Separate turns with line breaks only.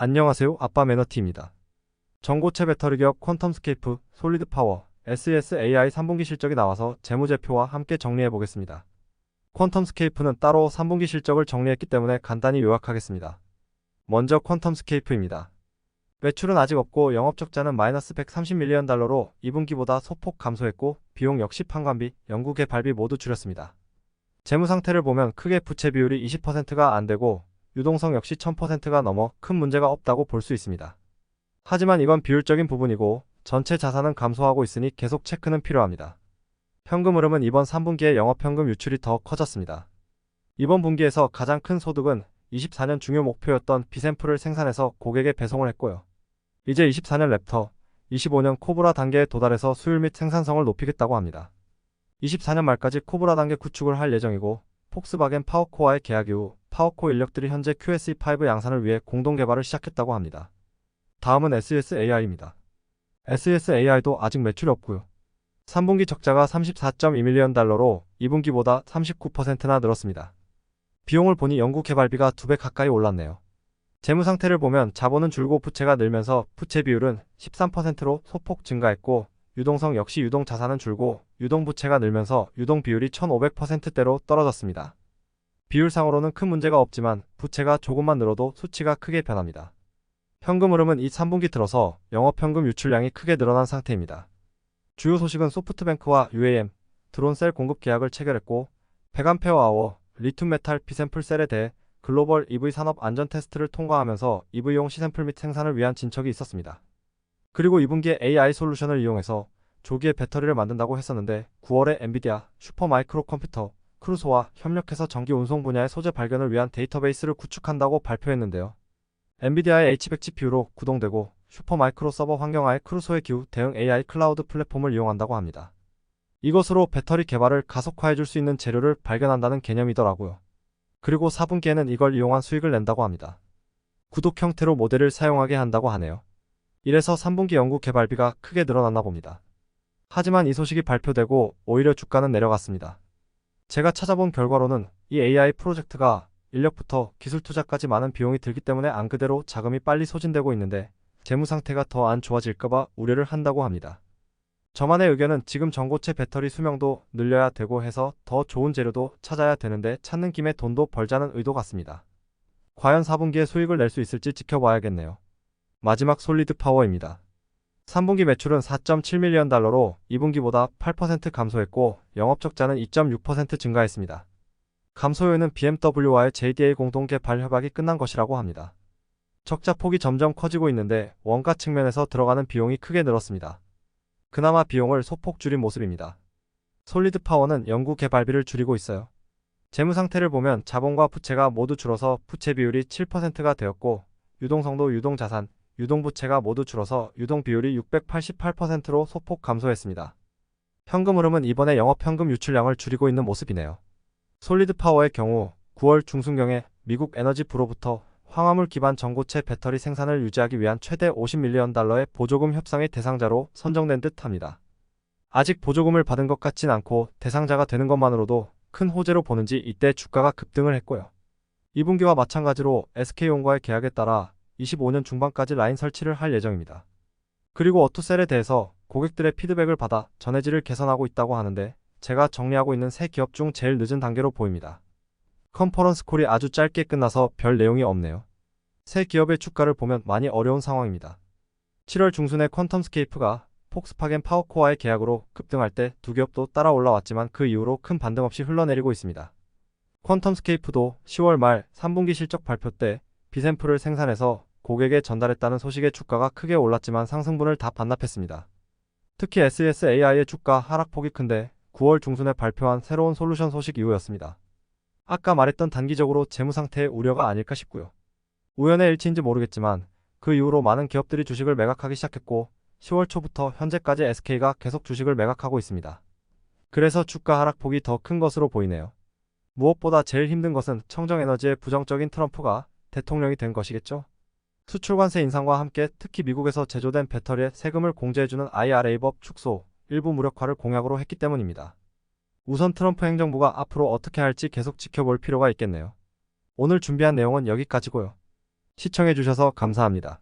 안녕하세요. 아빠 매너티입니다. 전고체 배터리 기업 퀀텀스케이프, 솔리드파워, SES-AI 3분기 실적이 나와서 재무제표와 함께 정리해 보겠습니다. 퀀텀스케이프는 따로 3분기 실적을 정리했기 때문에 간단히 요약하겠습니다. 먼저 퀀텀스케이프입니다. 매출은 아직 없고 영업적자는 마이너스 130밀리언 달러로 2분기보다 소폭 감소했고 비용 역시 판관비, 연구 개발비 모두 줄였습니다. 재무 상태를 보면 크게 부채 비율이 20%가 안 되고 유동성 역시 1000%가 넘어 큰 문제가 없다고 볼 수 있습니다. 하지만 이건 비율적인 부분이고 전체 자산은 감소하고 있으니 계속 체크는 필요합니다. 현금 흐름은 이번 3분기에 영업현금 유출이 더 커졌습니다. 이번 분기에서 가장 큰 소득은 24년 중요 목표였던 B샘플을 생산해서 고객에 배송을 했고요. 이제 24년 랩터, 25년 코브라 단계에 도달해서 수율 및 생산성을 높이겠다고 합니다. 24년 말까지 코브라 단계 구축을 할 예정이고 폭스바겐 파워코어와의 계약 이후 파워코어 인력들이 현재 QSE5 양산을 위해 공동 개발을 시작했다고 합니다. 다음은 SES-AI입니다. SES-AI도 아직 매출이 없고요. 3분기 적자가 34.2밀리언 달러로 2분기보다 39%나 늘었습니다. 비용을 보니 연구 개발비가 2배 가까이 올랐네요. 재무 상태를 보면 자본은 줄고 부채가 늘면서 부채 비율은 13%로 소폭 증가했고 유동성 역시 유동 자산은 줄고 유동 부채가 늘면서 유동 비율이 1500%대로 떨어졌습니다. 비율상으로는 큰 문제가 없지만 부채가 조금만 늘어도 수치가 크게 변합니다. 현금 흐름은 이 3분기 들어서 영업현금 유출량이 크게 늘어난 상태입니다. 주요 소식은 소프트뱅크와 UAM, 드론셀 공급 계약을 체결했고 100Ah 리튬 메탈 B샘플 셀에 대해 글로벌 EV 산업 안전 테스트를 통과하면서 EV용 시샘플 및 생산을 위한 진척이 있었습니다. 그리고 2분기에 AI 솔루션을 이용해서 조기에 배터리를 만든다고 했었는데 9월에 엔비디아, 슈퍼마이크로 컴퓨터, 크루소와 협력해서 전기 운송 분야의 소재 발견을 위한 데이터베이스를 구축한다고 발표했는데요. 엔비디아의 H100 GPU로 구동되고 슈퍼마이크로 서버 환경하에 크루소의 기후 대응 AI 클라우드 플랫폼을 이용한다고 합니다. 이것으로 배터리 개발을 가속화해줄 수 있는 재료를 발견한다는 개념이더라고요. 그리고 4분기에는 이걸 이용한 수익을 낸다고 합니다. 구독 형태로 모델을 사용하게 한다고 하네요. 이래서 3분기 연구 개발비가 크게 늘어났나 봅니다. 하지만 이 소식이 발표되고 오히려 주가는 내려갔습니다. 제가 찾아본 결과로는 이 AI 프로젝트가 인력부터 기술 투자까지 많은 비용이 들기 때문에 안 그대로 자금이 빨리 소진되고 있는데 재무 상태가 더 안 좋아질까봐 우려를 한다고 합니다. 저만의 의견은 지금 전고체 배터리 수명도 늘려야 되고 해서 더 좋은 재료도 찾아야 되는데 찾는 김에 돈도 벌자는 의도 같습니다. 과연 4분기에 수익을 낼 수 있을지 지켜봐야겠네요. 마지막 솔리드 파워입니다. 3분기 매출은 4.7밀리언 달러로 2분기보다 8% 감소했고 영업적자는 2.6% 증가했습니다. 감소 요인은 BMW와의 JDA 공동 개발 협약이 끝난 것이라고 합니다. 적자 폭이 점점 커지고 있는데 원가 측면에서 들어가는 비용이 크게 늘었습니다. 그나마 비용을 소폭 줄인 모습입니다. 솔리드 파워는 연구 개발비를 줄이고 있어요. 재무 상태를 보면 자본과 부채가 모두 줄어서 부채 비율이 7%가 되었고 유동성도 유동자산, 유동부채가 모두 줄어서 유동 비율이 688%로 소폭 감소했습니다. 현금 흐름은 이번에 영업현금 유출량을 줄이고 있는 모습이네요. 솔리드 파워의 경우 9월 중순경에 미국 에너지 부로부터 황화물 기반 전고체 배터리 생산을 유지하기 위한 최대 50밀리언 달러의 보조금 협상의 대상자로 선정된 듯 합니다. 아직 보조금을 받은 것 같진 않고 대상자가 되는 것만으로도 큰 호재로 보는지 이때 주가가 급등을 했고요. 2분기와 마찬가지로 SK온과의 계약에 따라 25년 중반까지 라인 설치를 할 예정입니다. 그리고 오토셀에 대해서 고객들의 피드백을 받아 전해질을 개선하고 있다고 하는데 제가 정리하고 있는 세 기업 중 제일 늦은 단계로 보입니다. 컨퍼런스 콜이 아주 짧게 끝나서 별 내용이 없네요. 세 기업의 주가를 보면 많이 어려운 상황입니다. 7월 중순에 퀀텀스케이프가 폭스바겐 파워코어와의 계약으로 급등할 때 두 기업도 따라 올라왔지만 그 이후로 큰 반등 없이 흘러내리고 있습니다. 퀀텀스케이프도 10월 말 3분기 실적 발표 때 B샘플을 생산해서 고객에 전달했다는 소식에 주가가 크게 올랐지만 상승분을 다 반납했습니다. 특히 SES-AI의 주가 하락폭이 큰데 9월 중순에 발표한 새로운 솔루션 소식 이후였습니다. 아까 말했던 단기적으로 재무 상태의 우려가 아닐까 싶고요. 우연의 일치인지 모르겠지만 그 이후로 많은 기업들이 주식을 매각하기 시작했고 10월 초부터 현재까지 SK가 계속 주식을 매각하고 있습니다. 그래서 주가 하락폭이 더 큰 것으로 보이네요. 무엇보다 제일 힘든 것은 청정에너지의 부정적인 트럼프가 대통령이 된 것이겠죠. 수출관세 인상과 함께 특히 미국에서 제조된 배터리에 세금을 공제해주는 IRA법 축소, 일부 무력화를 공약으로 했기 때문입니다. 우선 트럼프 행정부가 앞으로 어떻게 할지 계속 지켜볼 필요가 있겠네요. 오늘 준비한 내용은 여기까지고요. 시청해주셔서 감사합니다.